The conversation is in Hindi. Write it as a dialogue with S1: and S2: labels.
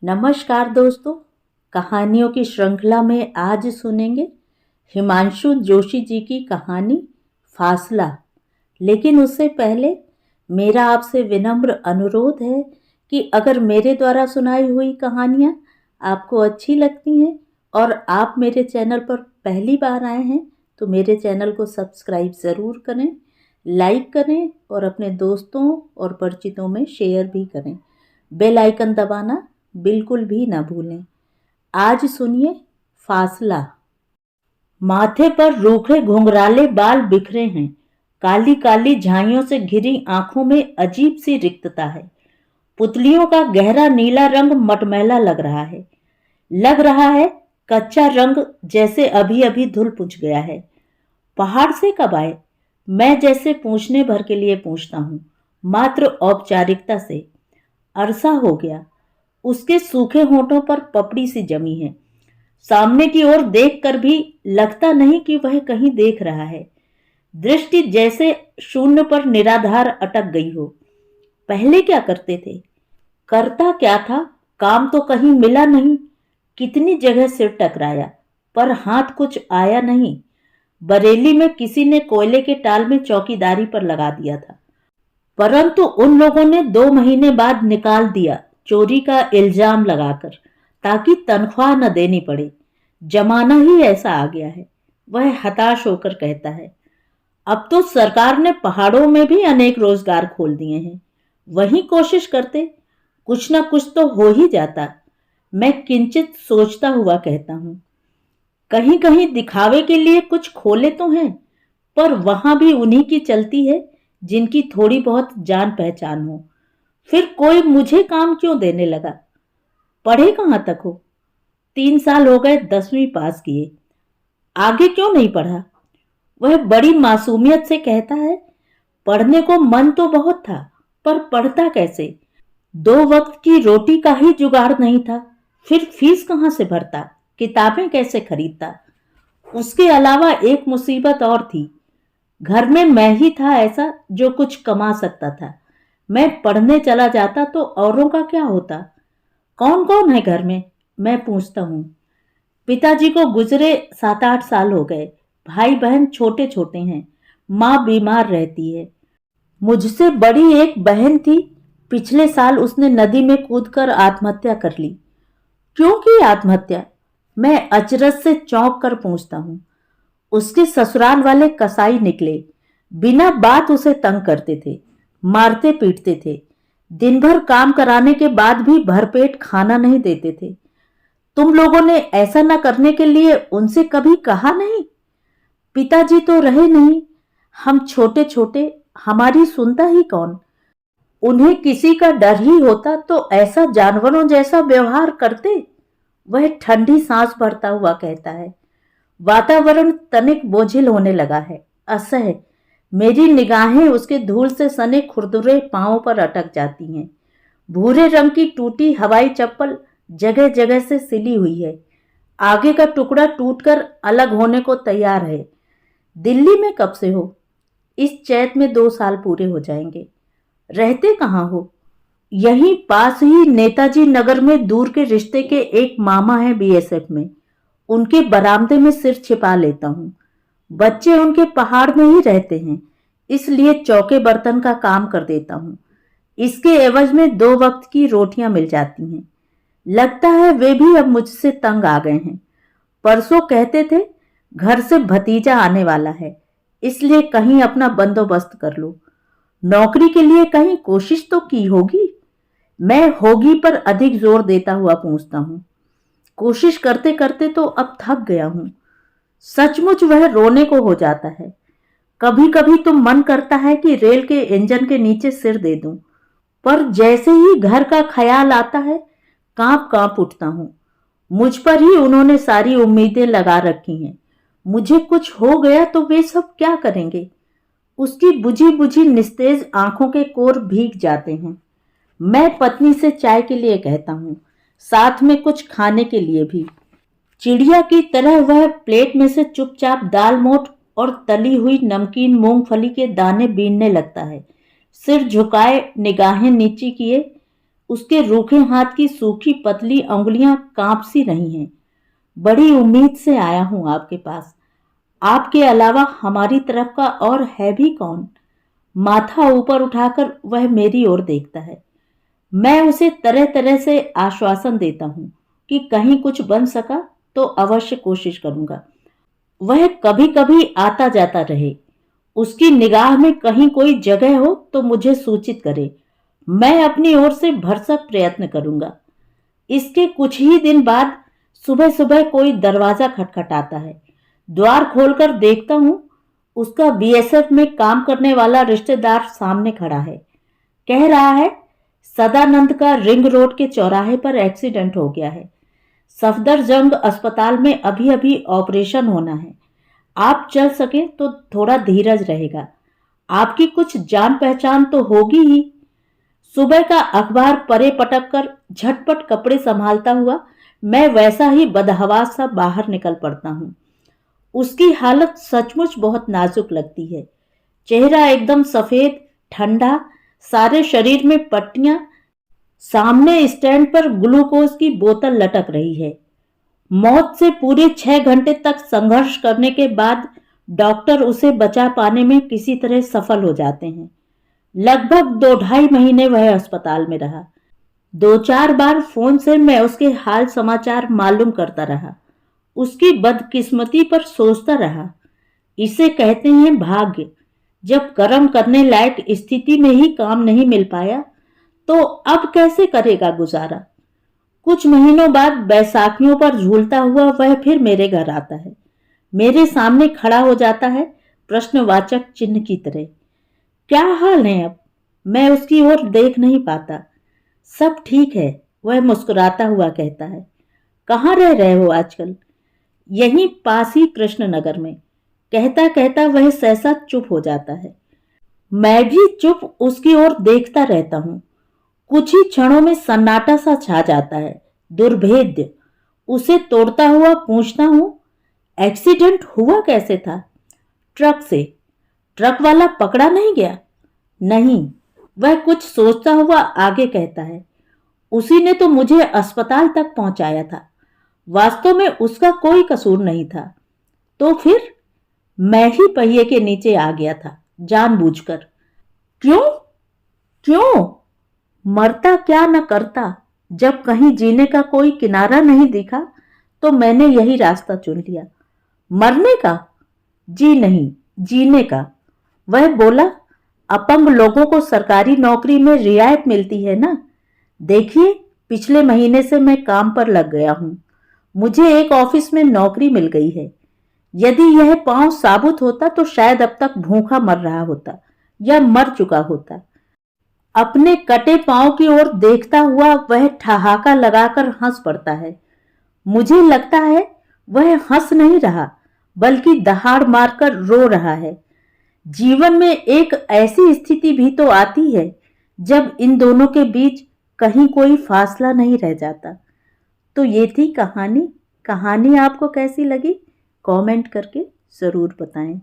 S1: नमस्कार दोस्तों। कहानियों की श्रृंखला में आज सुनेंगे हिमांशु जोशी जी की कहानी फासला। लेकिन उससे पहले मेरा आपसे विनम्र अनुरोध है कि अगर मेरे द्वारा सुनाई हुई कहानियाँ आपको अच्छी लगती हैं और आप मेरे चैनल पर पहली बार आए हैं तो मेरे चैनल को सब्सक्राइब ज़रूर करें, लाइक करें और अपने दोस्तों और परिचितों में शेयर भी करें। बेल आइकन दबाना बिल्कुल भी ना भूलें। आज सुनिए फासला। माथे पर रूखे घुंघराले बाल बिखरे हैं, काली काली झाइयों से घिरी आंखों में अजीब सी रिक्तता है। पुतलियों का गहरा नीला रंग मटमैला लग रहा है कच्चा रंग, जैसे अभी अभी धुल पुछ गया है। पहाड़ से कब आए? मैं जैसे पूछने भर के लिए पूछता हूँ, मात्र औपचारिकता से। अरसा हो गया। उसके सूखे होठों पर पपड़ी सी जमी है। सामने की ओर देखकर भी लगता नहीं कि वह कहीं देख रहा है। दृष्टि जैसे शून्य पर निराधार अटक गई हो। पहले क्या करते थे? करता क्या था? काम तो कहीं मिला नहीं। कितनी जगह सिर टकराया पर हाथ कुछ आया नहीं। बरेली में किसी ने कोयले के टाल में चौकीदारी पर लगा दिया था, परंतु उन लोगों ने 2 महीने बाद निकाल दिया, चोरी का इल्जाम लगाकर, ताकि तनख्वाह न देनी पड़े। जमाना ही ऐसा आ गया है, वह हताश होकर कहता है। अब तो सरकार ने पहाड़ों में भी अनेक रोजगार खोल दिए हैं। वहीं कोशिश करते, कुछ न कुछ तो हो ही जाता। मैं किंचित सोचता हुआ कहता हूं, कहीं कहीं दिखावे के लिए कुछ खोले तो हैं, पर वहां भी उन्हीं की चलती है जिनकी थोड़ी बहुत जान पहचान हो। फिर कोई मुझे काम क्यों देने लगा? पढ़े कहां तक हो? 3 साल हो गए 10वीं पास किए, आगे क्यों नहीं पढ़ा? वह बड़ी मासूमियत से कहता है, पढ़ने को मन तो बहुत था, पर पढ़ता कैसे? 2 वक्त की रोटी का ही जुगाड़ नहीं था, फिर फीस कहां से भरता? किताबें कैसे खरीदता? उसके अलावा एक मुसीबत और थी। घर में मैं ही था ऐसा जो कुछ कमा सकता था। मैं पढ़ने चला जाता तो औरों का क्या होता? कौन कौन है घर में? मैं पूछता हूँ। पिताजी को गुजरे 7-8 साल हो गए। भाई बहन छोटे छोटे हैं। माँ बीमार रहती है। मुझसे बड़ी एक बहन थी, पिछले साल उसने नदी में कूदकर आत्महत्या कर ली। क्यों की आत्महत्या? मैं अचरज से चौंक कर पूछता हूँ। उसके ससुराल वाले कसाई निकले, बिना बात उसे तंग करते थे, मारते पीटते थे। दिन भर काम कराने के बाद भी भरपेट खाना नहीं देते थे। तुम लोगों ने ऐसा न करने के लिए उनसे कभी कहा नहीं? पिताजी तो रहे नहीं, हम छोटे छोटे, हमारी सुनता ही कौन? उन्हें किसी का डर ही होता तो ऐसा जानवरों जैसा व्यवहार करते? वह ठंडी सांस भरता हुआ कहता है। वातावरण तनिक बोझिल होने लगा है, असह्य। मेरी निगाहें उसके धूल से सने खुरदुरे पांवों पर अटक जाती हैं। भूरे रंग की टूटी हवाई चप्पल जगह जगह से सिली हुई है। आगे का टुकड़ा टूटकर अलग होने को तैयार है। दिल्ली में कब से हो? इस चैत में 2 साल पूरे हो जाएंगे। रहते कहाँ हो? यहीं पास ही नेताजी नगर में दूर के रिश्ते के एक मामा है बीएसएफ में। उनके बरामदे में सिर छिपा लेता हूँ। बच्चे उनके पहाड़ में ही रहते हैं, इसलिए चौके बर्तन का काम कर देता हूँ। इसके एवज में 2 वक्त की रोटियां मिल जाती हैं। लगता है वे भी अब मुझसे तंग आ गए हैं। परसों कहते थे घर से भतीजा आने वाला है, इसलिए कहीं अपना बंदोबस्त कर लो। नौकरी के लिए कहीं कोशिश तो की होगी? मैं होगी पर अधिक जोर देता हुआ पूछता हूँ। कोशिश करते करते तो अब थक गया हूं। सचमुच वह रोने को हो जाता है। कभी कभी तो मन करता है कि रेल के इंजन के नीचे सिर दे दूं, पर जैसे ही घर का ख्याल आता है कांप कांप उठता हूं। मुझ पर ही उन्होंने सारी उम्मीदें लगा रखी हैं। मुझे कुछ हो गया तो वे सब क्या करेंगे? उसकी बुझी बुझी निस्तेज आंखों के कोर भीग जाते हैं। मैं पत्नी से चाय के लिए कहता हूँ, साथ में कुछ खाने के लिए भी। चिड़िया की तरह वह प्लेट में से चुपचाप दाल मोठ और तली हुई नमकीन मूंगफली के दाने बीनने लगता है। सिर झुकाए, निगाहें नीची किए, उसके रूखे हाथ की सूखी पतली अंगुलियां कांप सी रही हैं। बड़ी उम्मीद से आया हूं आपके पास। आपके अलावा हमारी तरफ का और है भी कौन? माथा ऊपर उठाकर वह मेरी ओर देखता है। मैं उसे तरह तरह से आश्वासन देता हूं कि कहीं कुछ बन सका तो अवश्य कोशिश करूंगा। वह कभी कभी आता जाता रहे। उसकी निगाह में कहीं कोई जगह हो तो मुझे सूचित करे। मैं अपनी ओर से भरसक प्रयत्न करूंगा। इसके कुछ ही दिन बाद सुबह सुबह कोई दरवाजा खटखटाता है। द्वार खोलकर देखता हूं, उसका बीएसएफ में काम करने वाला रिश्तेदार सामने खड़ा है। कह रहा है, सदानंद का रिंग रोड के चौराहे पर एक्सीडेंट हो गया है। सफदरजंग अस्पताल में अभी अभी ऑपरेशन होना है। आप चल सके तो थोड़ा धीरज रहेगा। आपकी कुछ जान पहचान तो होगी ही। सुबह का अखबार परे पटक कर झटपट कपड़े संभालता हुआ मैं वैसा ही बदहवास सा बाहर निकल पड़ता हूँ। उसकी हालत सचमुच बहुत नाजुक लगती है। चेहरा एकदम सफेद, ठंडा, सारे शरीर में पट्टियां। सामने स्टैंड पर ग्लूकोज की बोतल लटक रही है। मौत से पूरे 6 घंटे तक संघर्ष करने के बाद डॉक्टर उसे बचा पाने में किसी तरह सफल हो जाते हैं। लगभग 2-2.5 महीने वह अस्पताल में रहा। 2-4 बार फोन से मैं उसके हाल समाचार मालूम करता रहा। उसकी बदकिस्मती पर सोचता रहा। इसे कहते हैं भाग्य। जब कर्म करने लायक स्थिति में ही काम नहीं मिल पाया तो अब कैसे करेगा गुजारा। कुछ महीनों बाद बैसाखियों पर झूलता हुआ वह फिर मेरे घर आता है। मेरे सामने खड़ा हो जाता है, प्रश्नवाचक चिन्ह की तरह। क्या हाल है अब? मैं उसकी ओर देख नहीं पाता। सब ठीक है, वह मुस्कुराता हुआ कहता है। कहाँ रह रहे हो आजकल? यहीं पास ही कृष्णनगर में। कहता कहता वह सहसा चुप हो जाता है। मैं भी चुप उसकी ओर देखता रहता हूं। कुछ ही क्षणों में सन्नाटा सा छा जाता है। दुर्भेद्य। उसे तोड़ता हुआ पूछता हूं, एक्सीडेंट हुआ कैसे था? ट्रक से। ट्रक वाला पकड़ा नहीं गया? नहीं। वह कुछ सोचता हुआ आगे कहता है, उसी ने तो मुझे अस्पताल तक पहुंचाया था। वास्तव में उसका कोई कसूर नहीं था। तो फिर? मैं ही पहिए के नीचे आ गया था, जानबूझकर। क्यों? क्यों? मरता क्या न करता। जब कहीं जीने का कोई किनारा नहीं दिखा तो मैंने यही रास्ता चुन लिया। मरने का? जी नहीं, जीने का। वह बोला, अपंग लोगों को सरकारी नौकरी में रियायत मिलती है ना। देखिए, पिछले महीने से मैं काम पर लग गया हूं। मुझे एक ऑफिस में नौकरी मिल गई है। यदि यह पांव साबुत होता तो शायद अब तक भूखा मर रहा होता या मर चुका होता। अपने कटे पांव की ओर देखता हुआ वह ठहाका लगाकर हंस पड़ता है। मुझे लगता है वह हंस नहीं रहा, बल्कि दहाड़ मारकर रो रहा है। जीवन में एक ऐसी स्थिति भी तो आती है जब इन दोनों के बीच कहीं कोई फासला नहीं रह जाता। तो ये थी कहानी। कहानी आपको कैसी लगी? कमेंट करके जरूर बताएं।